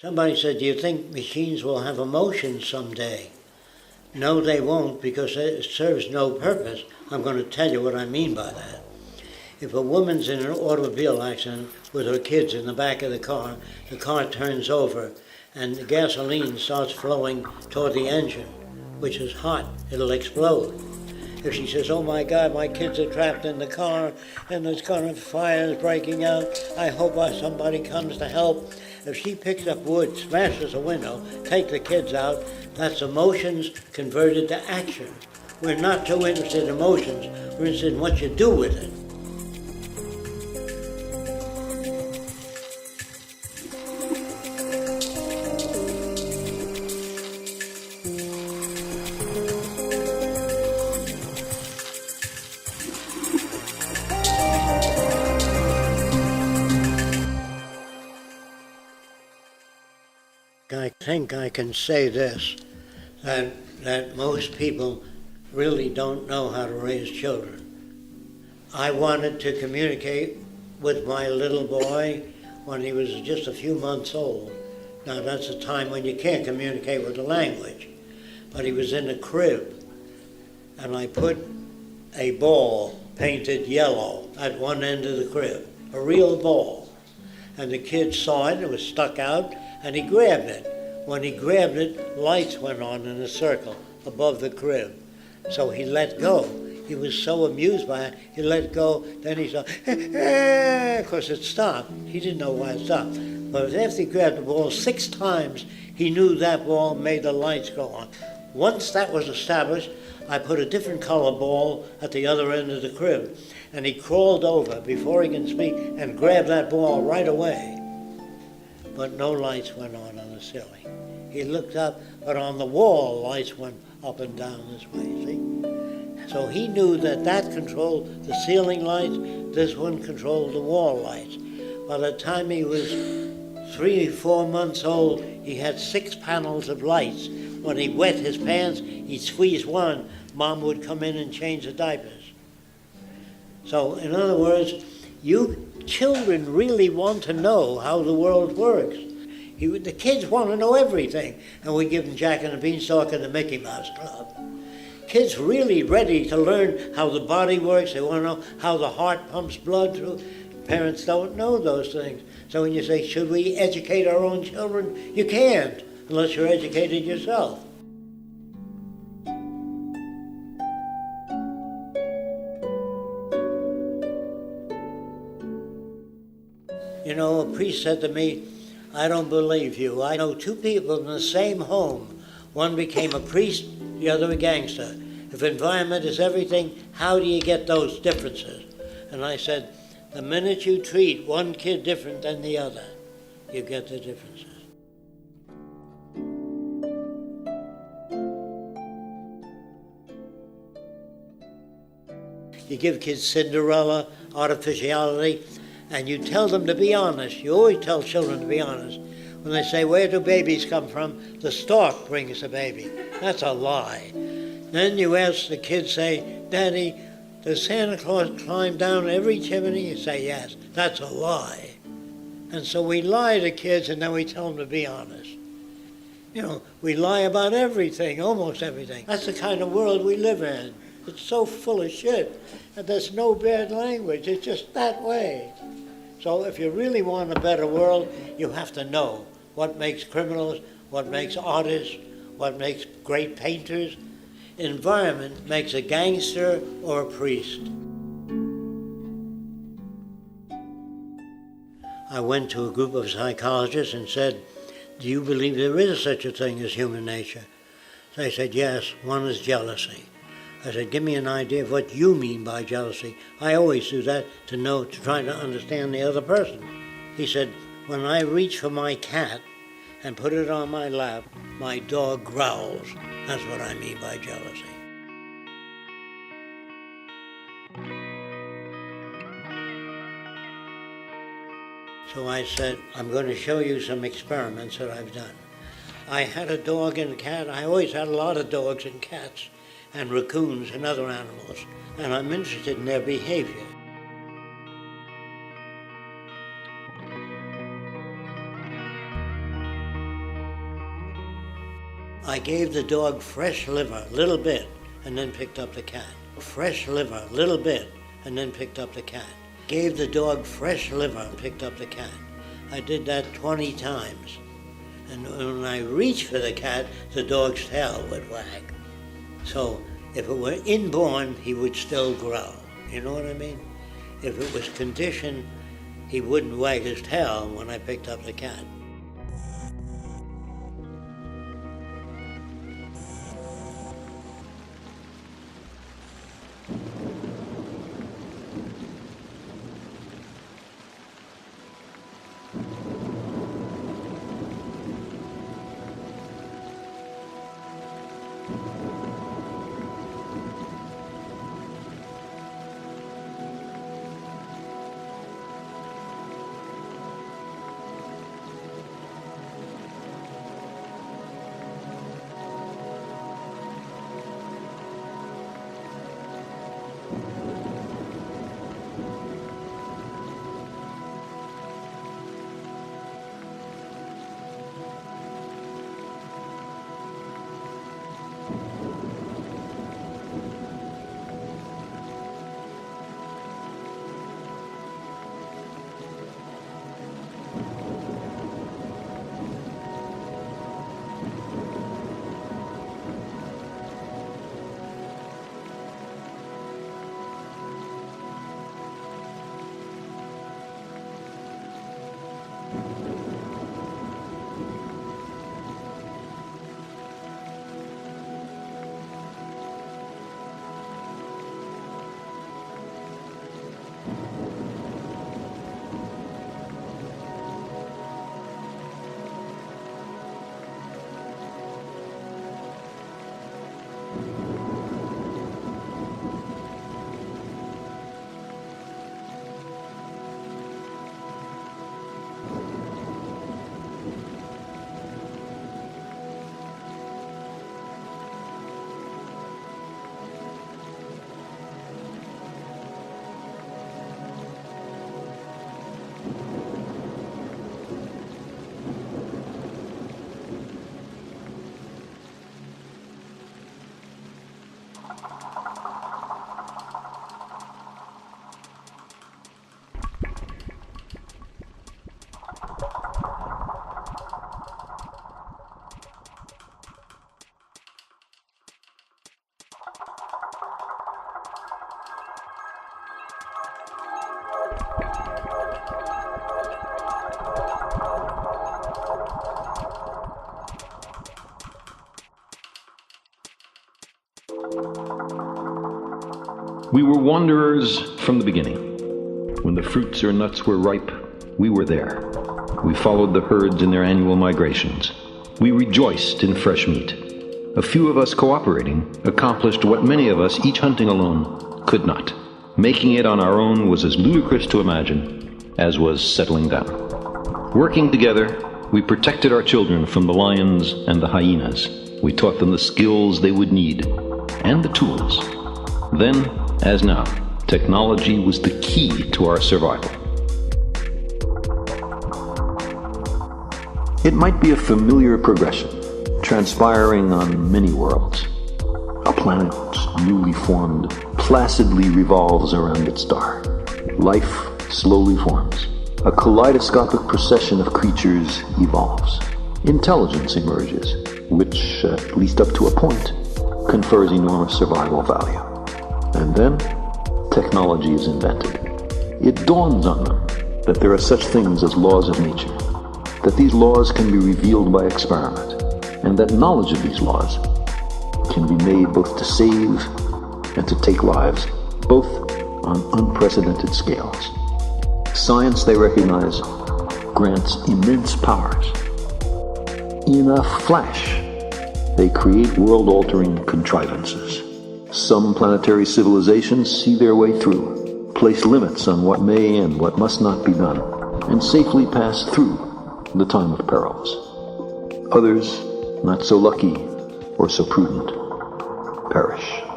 Somebody said, do you think machines will have emotions someday? No, they won't, because it serves no purpose. I'm going to tell you what I mean by that. If a woman's in an automobile accident with her kids in the back of the car turns over and the gasoline starts flowing toward the engine, which is hot, it'll explode. If she says, oh my God, my kids are trapped in the car and there's going to fire is breaking out, I hope somebody comes to help. If she picks up wood, smashes a window, take the kids out, that's emotions converted to action. We're not too interested in emotions, we're interested in what you do with it. I think I can say this, that most people really don't know how to raise children. I wanted to communicate with my little boy when he was just a few months old. Now that's a time when you can't communicate with the language. But he was in a crib, and I put a ball painted yellow at one end of the crib, a real ball. And the kid saw it, it was stuck out, and he grabbed it. When he grabbed it, lights went on in a circle above the crib. So he let go. He was so amused by it, he let go, then he saw, of course it stopped. He didn't know why it stopped. But after he grabbed the ball 6 times, he knew that ball made the lights go on. Once that was established, I put a different color ball at the other end of the crib, and he crawled over before he can speak and grabbed that ball right away. But no lights went on the ceiling. He looked up, but on the wall, lights went up and down this way, see? So he knew that controlled the ceiling lights, this one controlled the wall lights. By the time he was 3 or 4 months old, he had 6 panels of lights. When he wet his pants, he'd squeeze one, Mom would come in and change the diapers. So, in other words, you children really want to know how the world works. The kids want to know everything, and we give them Jack and the Beanstalk and the Mickey Mouse Club. Kids really ready to learn how the body works. They want to know how the heart pumps blood through. Parents don't know those things. So when you say, should we educate our own children? You can't, unless you're educated yourself. You know, a priest said to me, I don't believe you. I know 2 people in the same home. One became a priest, the other a gangster. If environment is everything, how do you get those differences? And I said, the minute you treat one kid different than the other, you get the differences. You give kids Cinderella, artificiality, and you tell them to be honest. You always tell children to be honest. When they say, where do babies come from? The stork brings the baby. That's a lie. Then you ask the kids, say, Daddy, does Santa Claus climb down every chimney? You say, yes. That's a lie. And so we lie to kids, and then we tell them to be honest. You know, we lie about everything, almost everything. That's the kind of world we live in. It's so full of shit, and there's no bad language. It's just that way. So if you really want a better world, you have to know what makes criminals, what makes artists, what makes great painters. Environment makes a gangster or a priest. I went to a group of psychologists and said, do you believe there is such a thing as human nature? They said, yes, one is jealousy. I said, give me an idea of what you mean by jealousy. I always do that to try to understand the other person. He said, when I reach for my cat and put it on my lap, my dog growls. That's what I mean by jealousy. So I said, I'm going to show you some experiments that I've done. I had a dog and a cat. I always had a lot of dogs and cats and raccoons and other animals, and I'm interested in their behavior. I gave the dog fresh liver, a little bit, and then picked up the cat. Fresh liver, a little bit, and then picked up the cat. Gave the dog fresh liver and picked up the cat. I did that 20 times. And when I reached for the cat, the dog's tail would wag. So if it were inborn, he would still growl. You know what I mean? If it was conditioned, he wouldn't wag his tail when I picked up the cat. We were wanderers from the beginning. When the fruits or nuts were ripe, we were there. We followed the herds in their annual migrations. We rejoiced in fresh meat. A few of us cooperating accomplished what many of us, each hunting alone, could not. Making it on our own was as ludicrous to imagine as was settling down. Working together, we protected our children from the lions and the hyenas. We taught them the skills they would need and the tools. Then, as now, technology was the key to our survival. It might be a familiar progression, transpiring on many worlds. A planet newly formed placidly revolves around its star. Life slowly forms. A kaleidoscopic procession of creatures evolves. Intelligence emerges, which, at least up to a point, confers enormous survival value. And then, technology is invented. It dawns on them that there are such things as laws of nature, that these laws can be revealed by experiment, and that knowledge of these laws can be made both to save and to take lives, both on unprecedented scales. Science, they recognize, grants immense powers. In a flash, they create world-altering contrivances. Some planetary civilizations see their way through, place limits on what may and what must not be done, and safely pass through the time of perils. Others, not so lucky or so prudent, perish.